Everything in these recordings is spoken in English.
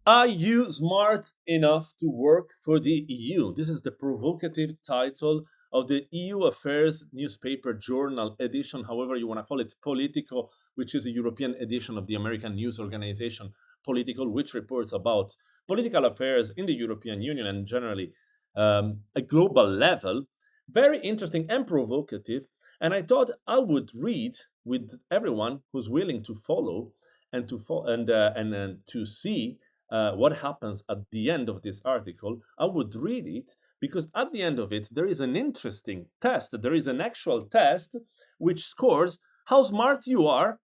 Are you smart enough to work for the EU? This is the provocative title of the EU Affairs newspaper journal edition, however you want to call it, Politico, which is a European edition of the American news organization Political, which reports about political affairs in the European Union and generally a global level. Very interesting and provocative. And I thought I would read with everyone who's willing to follow and to see what happens at the end of this article. I would read it because at the end of it, there is an interesting test. There is an actual test which scores how smart you are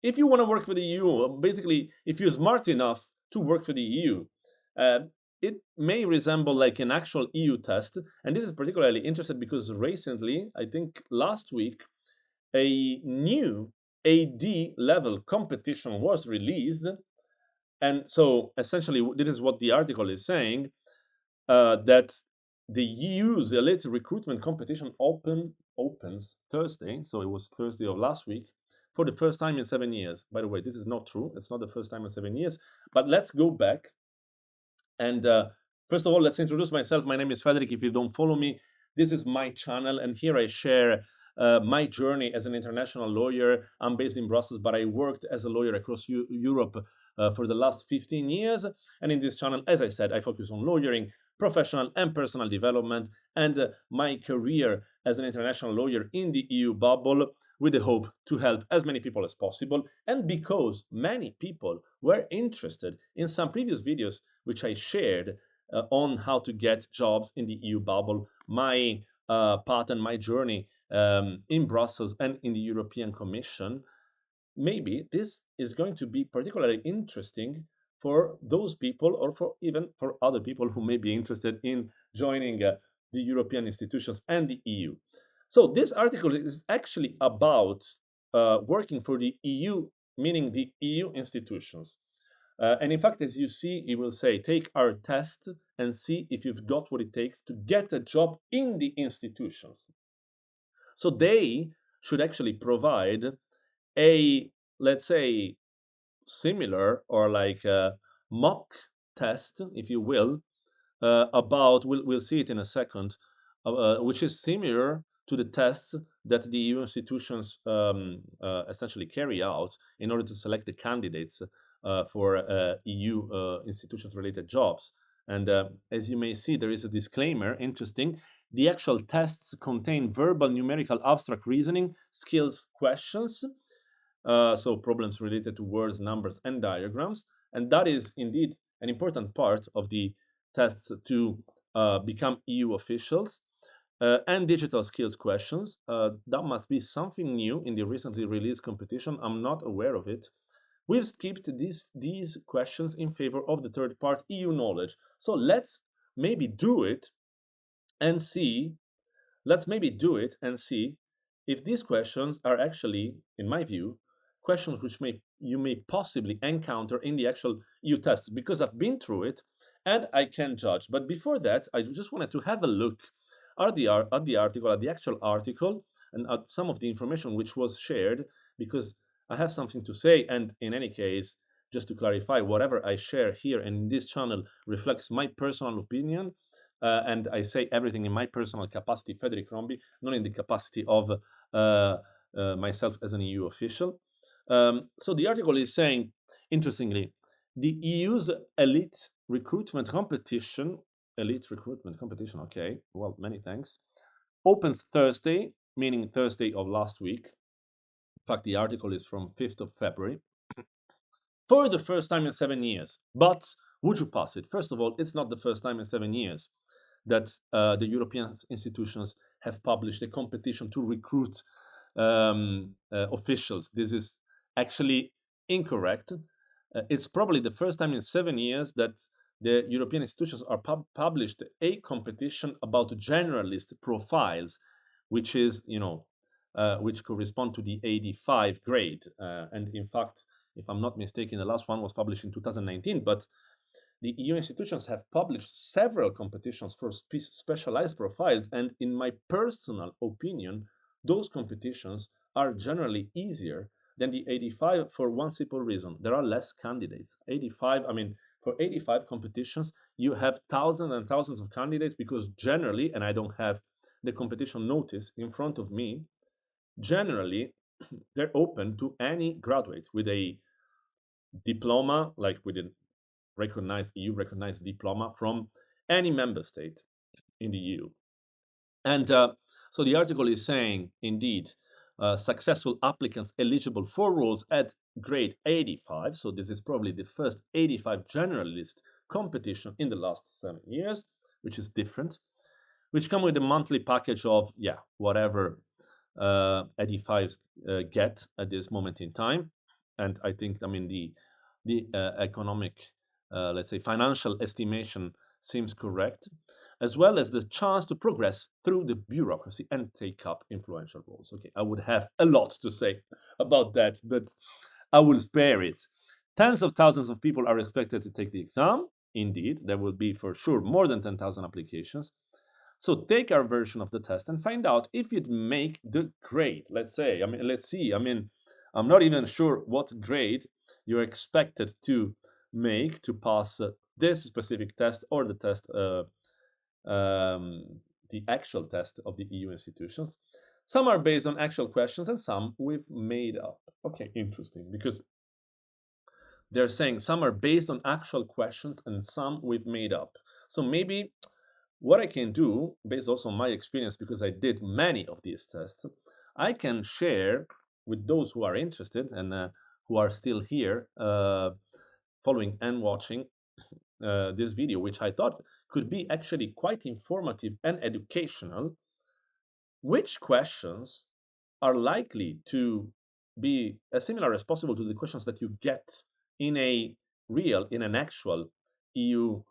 if you want to work for the EU. Basically, if you're smart enough to work for the EU. Uh, it may resemble like an actual EU test, and this is particularly interesting because recently, I think last week, a new AD level competition was released, and so essentially, this is what the article is saying, that the EU's elite recruitment competition opens Thursday. So it was Thursday of last week for the first time in 7 years. By the way, this is not true. It's not the first time in 7 years. But let's go back. And first of all, let's introduce myself. My name is Federich. If you don't follow me, this is my channel. And here I share my journey as an international lawyer. I'm based in Brussels, but I worked as a lawyer across Europe for the last 15 years. And in this channel, as I said, I focus on lawyering, professional and personal development, and my career as an international lawyer in the EU bubble with the hope to help as many people as possible. And because many people were interested in some previous videos which I shared on how to get jobs in the EU bubble, my path and my journey in Brussels and in the European Commission, maybe this is going to be particularly interesting for those people or for even for other people who may be interested in joining the European institutions and the EU. So this article is actually about working for the EU, meaning the EU institutions. And in fact, as you see, it will say, take our test and see if you've got what it takes to get a job in the institutions. So they should actually provide a, let's say, similar or like a mock test, if you will, about, we'll see it in a second, which is similar to the tests that the EU institutions essentially carry out in order to select the candidates for EU institutions related jobs. And as you may see, there is a disclaimer, interesting. The actual tests contain verbal, numerical, abstract reasoning, skills questions, so problems related to words, numbers, and diagrams. And that is indeed an important part of the tests to become EU officials. And digital skills questions. That must be something new in the recently released competition. I'm not aware of it. We've skipped these questions in favor of the third part, EU knowledge. So let's maybe do it and see. Let's maybe do it and see if these questions are actually, in my view, questions which you may possibly encounter in the actual EU tests, because I've been through it and I can judge. But before that, I just wanted to have a look at the article, at the actual article, and at some of the information which was shared, because I have something to say. And in any case, just to clarify, whatever I share here in this channel reflects my personal opinion, and I say everything in my personal capacity, Federic Rombi, not in the capacity of myself as an EU official. So the article is saying, interestingly, the EU's elite recruitment competition, okay, well, many thanks, opens Thursday, meaning Thursday of last week. In fact, the article is from 5th of February, for the first time in 7 years. But would you pass it? First of all, it's not the first time in 7 years that the European institutions have published a competition to recruit officials. This is actually incorrect. It's probably the first time in 7 years that the European institutions are published a competition about generalist profiles, which is, which correspond to the 85 grade. And in fact, if I'm not mistaken, the last one was published in 2019, but the EU institutions have published several competitions for specialized profiles, and in my personal opinion, those competitions are generally easier than the 85 for one simple reason. There are less candidates. 85, I mean, For 85 competitions, you have thousands and thousands of candidates because generally, and I don't have the competition notice in front of me, generally they're open to any graduate with a diploma, like with a recognized EU recognized diploma from any member state in the EU. And so the article is saying, indeed, successful applicants eligible for roles at grade 85. So this is probably the first 85 generalist competition in the last 7 years, which is different, which come with a monthly package of, yeah, whatever 85s get at this moment in time. And I think, I mean, the economic, let's say, financial estimation seems correct, as well as the chance to progress through the bureaucracy and take up influential roles. Okay, I would have a lot to say about that, but I will spare it. Tens of thousands of people are expected to take the exam. Indeed, there will be for sure more than 10,000 applications. So take our version of the test and find out if you'd make the grade. Let's say, I mean, let's see. I mean, I'm not even sure what grade you're expected to make to pass this specific test or the test, um, the actual test of the EU institutions. Some are based on actual questions and some we've made up. Okay, interesting, because they're saying some are based on actual questions and some we've made up. So maybe what I can do, based also on my experience, because I did many of these tests, I can share with those who are interested and who are still here following and watching this video, which I thought could be actually quite informative and educational, which questions are likely to be as similar as possible to the questions that you get in a real, in an actual EU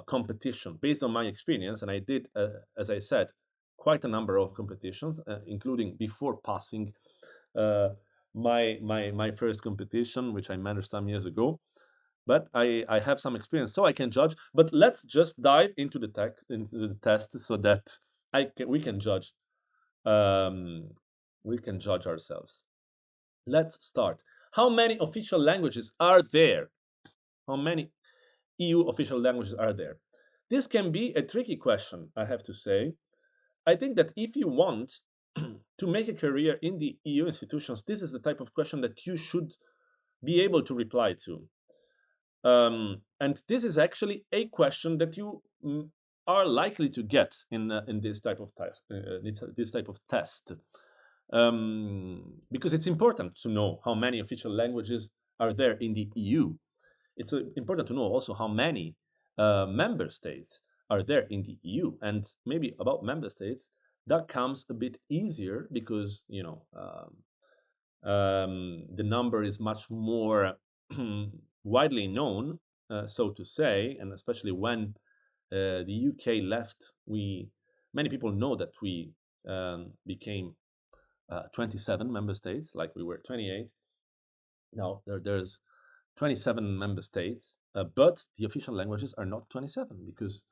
competition. Based on my experience, and I did, as I said, quite a number of competitions, including before passing uh, my first competition, which I managed some years ago. But I have some experience, so I can judge. But let's just dive into the text, into the test, so that we can judge, um, we can judge ourselves. Let's start. How many official languages are there? How many EU official languages are there? This can be a tricky question, I have to say. I think that if you want to make a career in the EU institutions, this is the type of question that you should be able to reply to. And this is actually a question that you are likely to get in this type of test. This type of test, because it's important to know how many official languages are there in the EU. It's important to know also how many member states are there in the EU, and maybe about member states that comes a bit easier because the number is much more widely known, so to say, and especially when the UK left, we many people know that we became 27 member states, like we were 28. Now there's 27 member states, but the official languages are not 27 because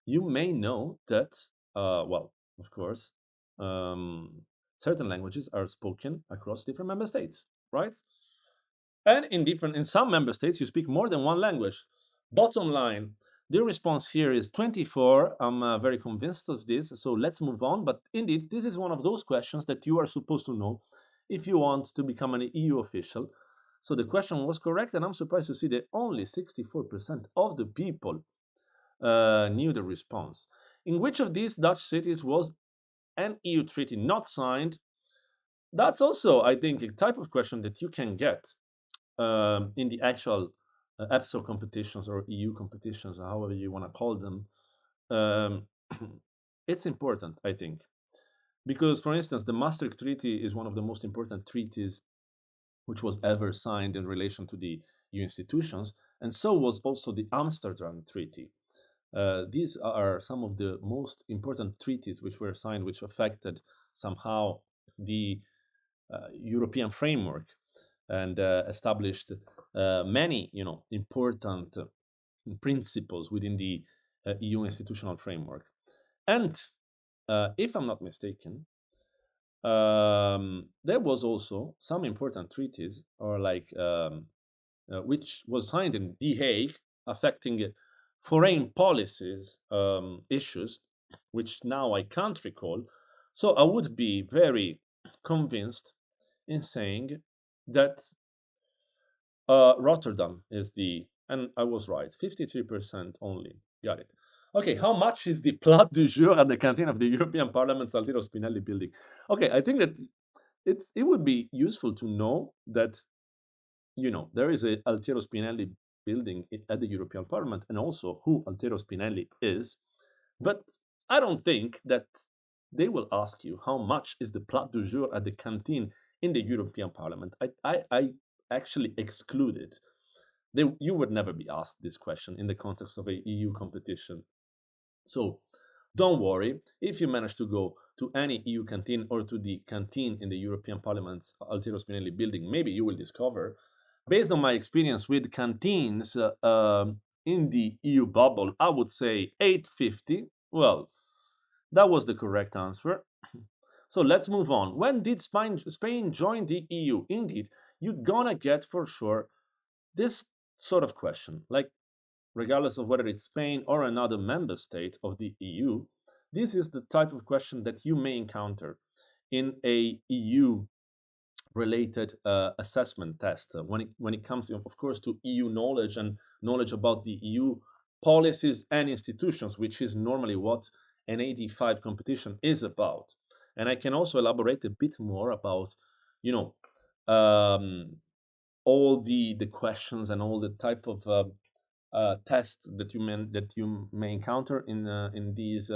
you may know that, well, of course, um, certain languages are spoken across different member states, right? And in some member states, you speak more than one language. Bottom line, the response here is 24. I'm very convinced of this. So let's move on. But indeed, this is one of those questions that you are supposed to know if you want to become an EU official. So the question was correct, and I'm surprised to see that only 64% of the people knew the response. In which of these Dutch cities was an EU treaty not signed? That's also, I think, a type of question that you can get in the actual EPSO competitions or EU competitions, or however you want to call them. Um, it's important, I think, because, for instance, the Maastricht Treaty is one of the most important treaties which was ever signed in relation to the EU institutions, and so was also the Amsterdam Treaty. These are some of the most important treaties which were signed, which affected somehow the European framework and established many, important principles within the EU institutional framework. And if I'm not mistaken, there was also some important treaties, or like which was signed in The Hague. affecting foreign policies issues, which now I can't recall. So I would be very convinced in saying that Rotterdam is the, and I was right, 53% only. Got it. Okay, how much is the plat du jour at the canteen of the European Parliament's Altiero Spinelli building? Okay, I think that it would be useful to know that there is a Altiero Spinelli building at the European Parliament, and also who Altiero Spinelli is. But I don't think that they will ask you how much is the plat du jour at the canteen in the European Parliament. I actually exclude it. You would never be asked this question in the context of a EU competition. So don't worry if you manage to go to any EU canteen or to the canteen in the European Parliament's Altiero Spinelli building. Maybe you will discover, based on my experience with canteens in the EU bubble, I would say 850. Well, that was the correct answer. So let's move on. When did Spain join the EU? Indeed, you're gonna get for sure this sort of question. Like, regardless of whether it's Spain or another member state of the EU, this is the type of question that you may encounter in a EU related assessment test when it comes, of course, to EU knowledge and knowledge about the EU policies and institutions, which is normally what an 85 competition is about. And I can also elaborate a bit more about, you know, all the questions and all the type of tests that you may encounter in these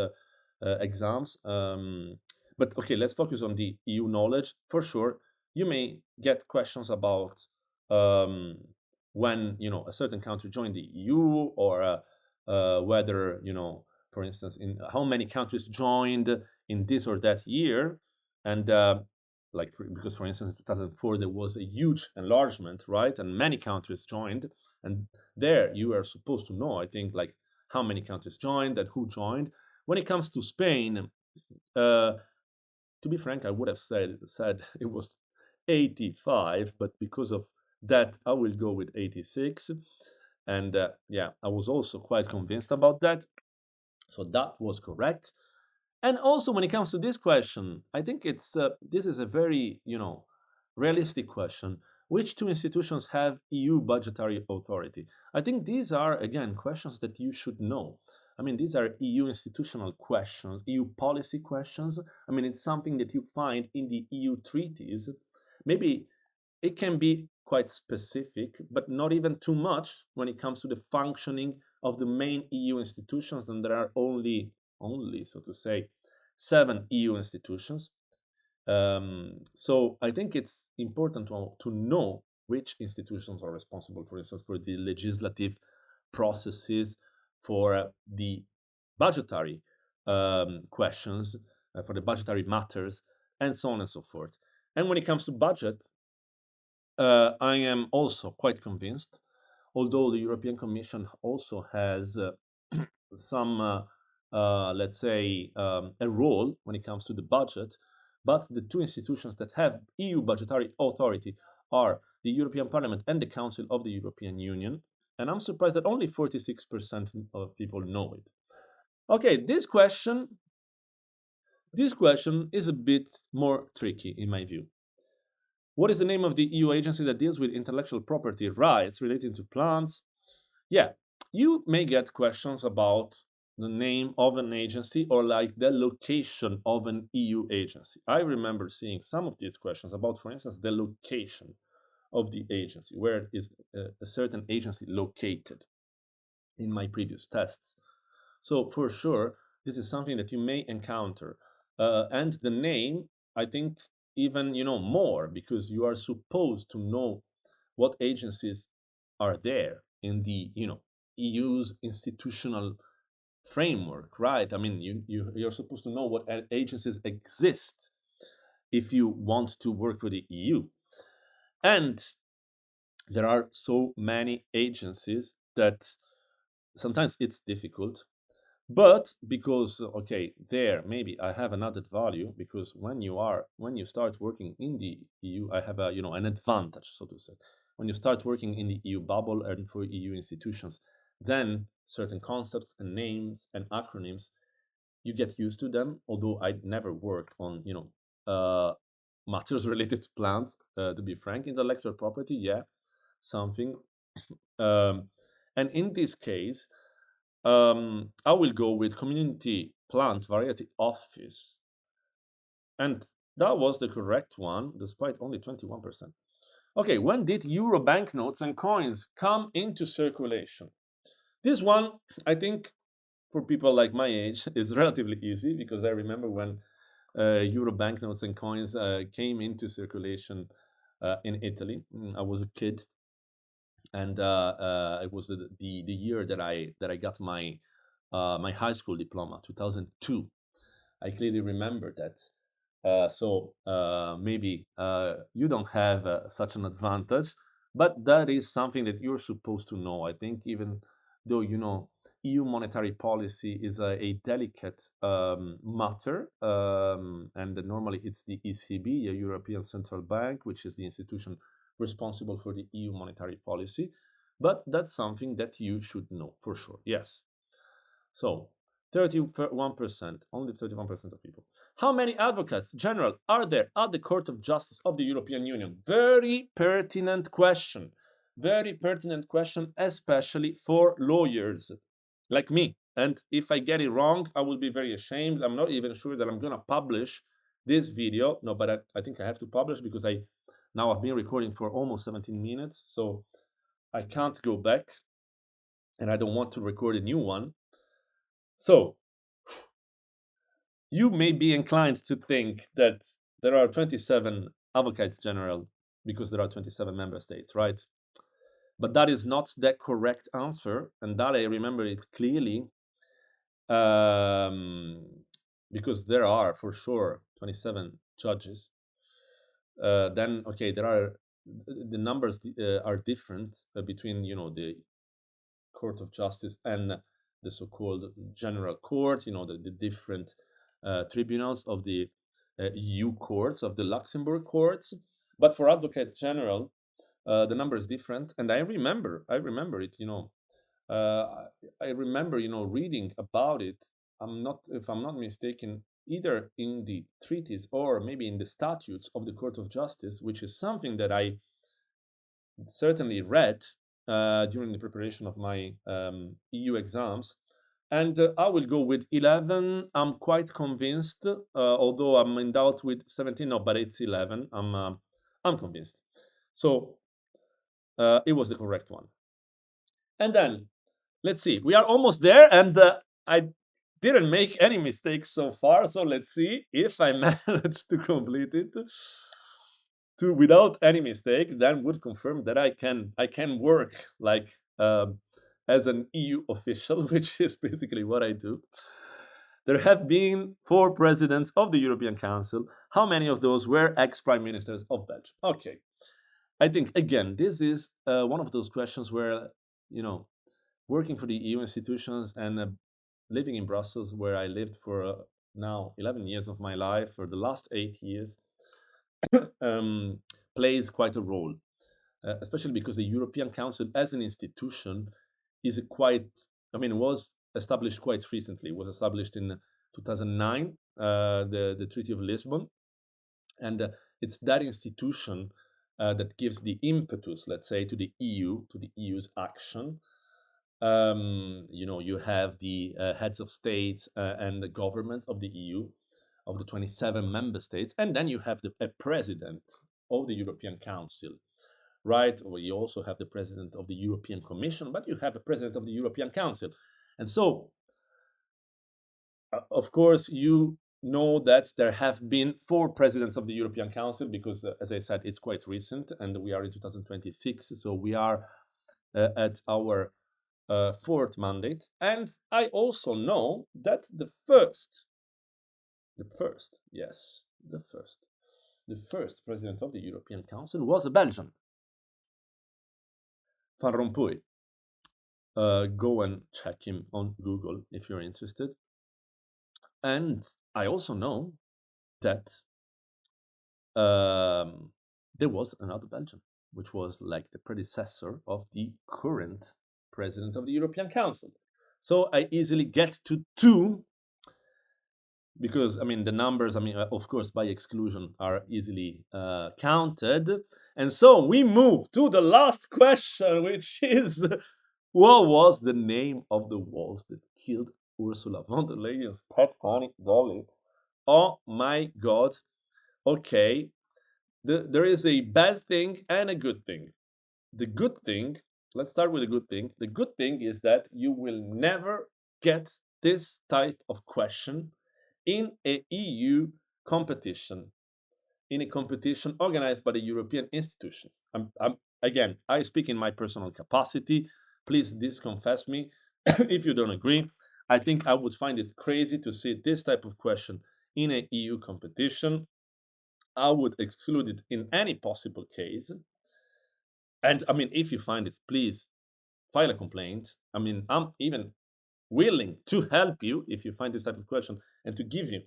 exams. But okay, let's focus on the EU knowledge. For sure, you may get questions about um, when a certain country joined the EU, or whether for instance, in how many countries joined in this or that year, and like because for instance, in 2004 there was a huge enlargement, right, and many countries joined, and there you are supposed to know, I think, like how many countries joined and who joined. When it comes to Spain, uh, to be frank, I would have said it was 85, but because of that, I will go with 86. And yeah, I was also quite convinced about that. So that was correct. And also, when it comes to this question, I think this is a very realistic question. Which two institutions have EU budgetary authority? I think these are again questions that you should know. I mean, these are EU institutional questions, EU policy questions. I mean, it's something that you find in the EU treaties. Maybe it can be quite specific, but not even too much when it comes to the functioning of the main EU institutions. And there are only, so to say, 7 EU institutions. So I think it's important to know which institutions are responsible, for instance, for the legislative processes, for the budgetary questions, for the budgetary matters, and so on and so forth. And when it comes to budget, I am also quite convinced, although the European Commission also has some, let's say, a role when it comes to the budget, but the two institutions that have EU budgetary authority are the European Parliament and the Council of the European Union. And I'm surprised that only 46% of people know it. Okay, this question is a bit more tricky in my view. What is the name of the EU agency that deals with intellectual property rights relating to plants? Yeah, you may get questions about the name of an agency or like the location of an EU agency. I remember seeing some of these questions about, for instance, the location of the agency. Where is a certain agency located in my previous tests? So for sure, this is something that you may encounter. And the name, I think, even more, because you are supposed to know what agencies are there in the EU's institutional framework, right? I mean, you're supposed to know what agencies exist if you want to work for the EU. And there are so many agencies that sometimes it's difficult. But because okay, there maybe I have an added value, because when you start working in the EU, I have a an advantage, so to say. When you start working in the EU bubble and for EU institutions, then certain concepts and names and acronyms, you get used to them. Although I never worked on, matters related to plants, to be frank. Intellectual property, yeah, something. Um, and in this case, I will go with Community Plant Variety Office. And that was the correct one, despite only 21%. Okay, when did euro banknotes and coins come into circulation? This one, I think, for people like my age, is relatively easy because I remember when euro banknotes and coins came into circulation in Italy. I was a kid, and it was the year that I got my high school diploma, 2002. I clearly remember that. So maybe you don't have such an advantage, but that is something that you're supposed to know. I think even though EU monetary policy is a delicate matter, and normally it's the ECB, the European Central Bank, which is the institution responsible for the EU monetary policy. But that's something that you should know for sure. Yes. So 31%, only 31% of people. How many advocates general are there at the Court of Justice of the European Union? Very pertinent question. Very pertinent question, especially for lawyers like me. And if I get it wrong, I will be very ashamed. I'm not even sure that I'm going to publish this video. No, but I think I have to publish because now I've been recording for almost 17 minutes. So I can't go back, and I don't want to record a new one. So you may be inclined to think that there are 27 advocates general because there are 27 member states, right? But that is not the correct answer, and that I remember it clearly, um, because there are for sure 27 judges. Then okay, there are the numbers are different between the Court of Justice and the so-called General Court, the different tribunals of the EU courts, of the Luxembourg courts. But for Advocate General, the number is different. And I remember it, uh, I remember, reading about it. If I'm not mistaken, either in the treaties or maybe in the statutes of the Court of Justice, which is something that I certainly read during the preparation of my EU exams. And I will go with 11. I'm quite convinced, although I'm in doubt with 17. No, but it's 11. I'm convinced. So it was the correct one. And then let's see. We are almost there, and I didn't make any mistakes so far. So let's see if I manage to complete it without any mistake. Then would confirm that I can work like as an EU official, which is basically what I do. There have been 4 presidents of the European Council. How many of those were ex-prime ministers of Belgium? Okay, I think again this is one of those questions where working for the EU institutions and living in Brussels, where I lived for now 11 years of my life, for the last 8 years, um, plays quite a role, especially because the European Council as an institution is was established quite recently. It was established in 2009, the Treaty of Lisbon, and it's that institution that gives the impetus, let's say, to the EU, to the EU's action. You have the heads of states and the governments of the EU, of the 27 member states, and then you have a president of the European Council, right? Or you also have the president of the European Commission, but you have a president of the European Council. And so, of course, you know that there have been 4 presidents of the European Council because, as I said, it's quite recent, and we are in 2026, so we are at our fourth mandate. And I also know that yes, the first president of the European Council was a Belgian, Van Rompuy. Go and check him on Google if you're interested. And I also know that there was another Belgian, which was like the predecessor of the current president of the European Council. So I easily get to two because I mean the numbers, I mean, of course, by exclusion, are easily counted. And so we move to the last question, which is what was the name of the wolf that killed Ursula von der Leyen's pet bunny Dolly? Oh my god. Okay, there is a bad thing and a good thing. The good thing, let's start with the good thing. The good thing is that you will never get this type of question in a EU competition, in a competition organized by the European institutions. Again, I speak in my personal capacity. Please disconfess me if you don't agree. I think I would find it crazy to see this type of question in a EU competition. I would exclude it in any possible case. And I mean, if you find it, please file a complaint. I mean, I'm even willing to help you if you find this type of question and to give you,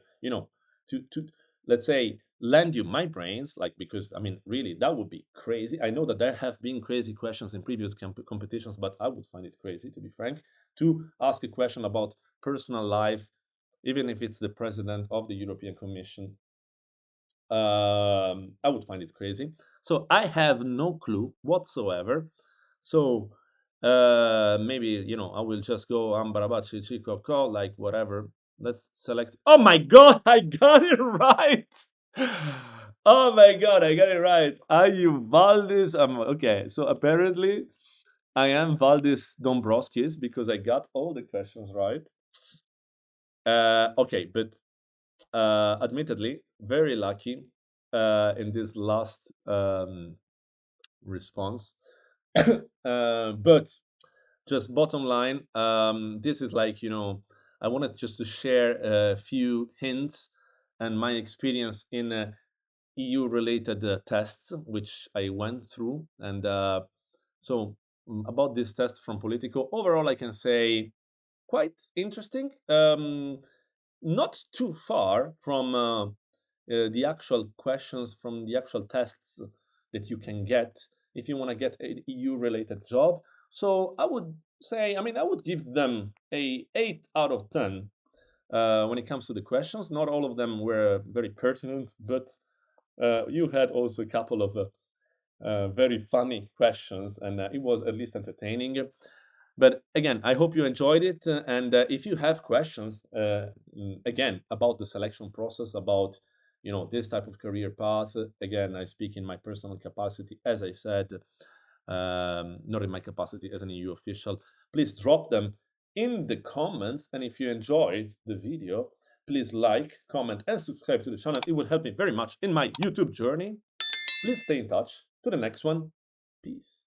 to let's say lend you my brains, like because I mean, really, that would be crazy. I know that there have been crazy questions in previous competitions, but I would find it crazy, to be frank, to ask a question about personal life, even if it's the president of the European Commission. I would find it crazy. So I have no clue whatsoever. So maybe I will just go ambarabachi chico like whatever. Let's select. Oh my god, I got it right. Oh my god, I got it right. Are you Valdis? Okay, so apparently I am Valdis Dombrovskis because I got all the questions right. Okay, but admittedly, very lucky in this last response. But just bottom line, this is like, I wanted just to share a few hints and my experience in EU related tests, which I went through. And so, about this test from Politico, overall, I can say quite interesting. Not too far from the actual questions, from the actual tests that you can get if you want to get an EU related job. So I would say, I mean, I would give them a 8 out of 10 when it comes to the questions. Not all of them were very pertinent, but you had also a couple of very funny questions, and it was at least entertaining. But again, I hope you enjoyed it. And if you have questions, again, about the selection process, about this type of career path, again, I speak in my personal capacity, as I said, not in my capacity as an EU official. Please drop them in the comments. And if you enjoyed the video, please like, comment, and subscribe to the channel. It will help me very much in my YouTube journey. Please stay in touch. To the next one. Peace.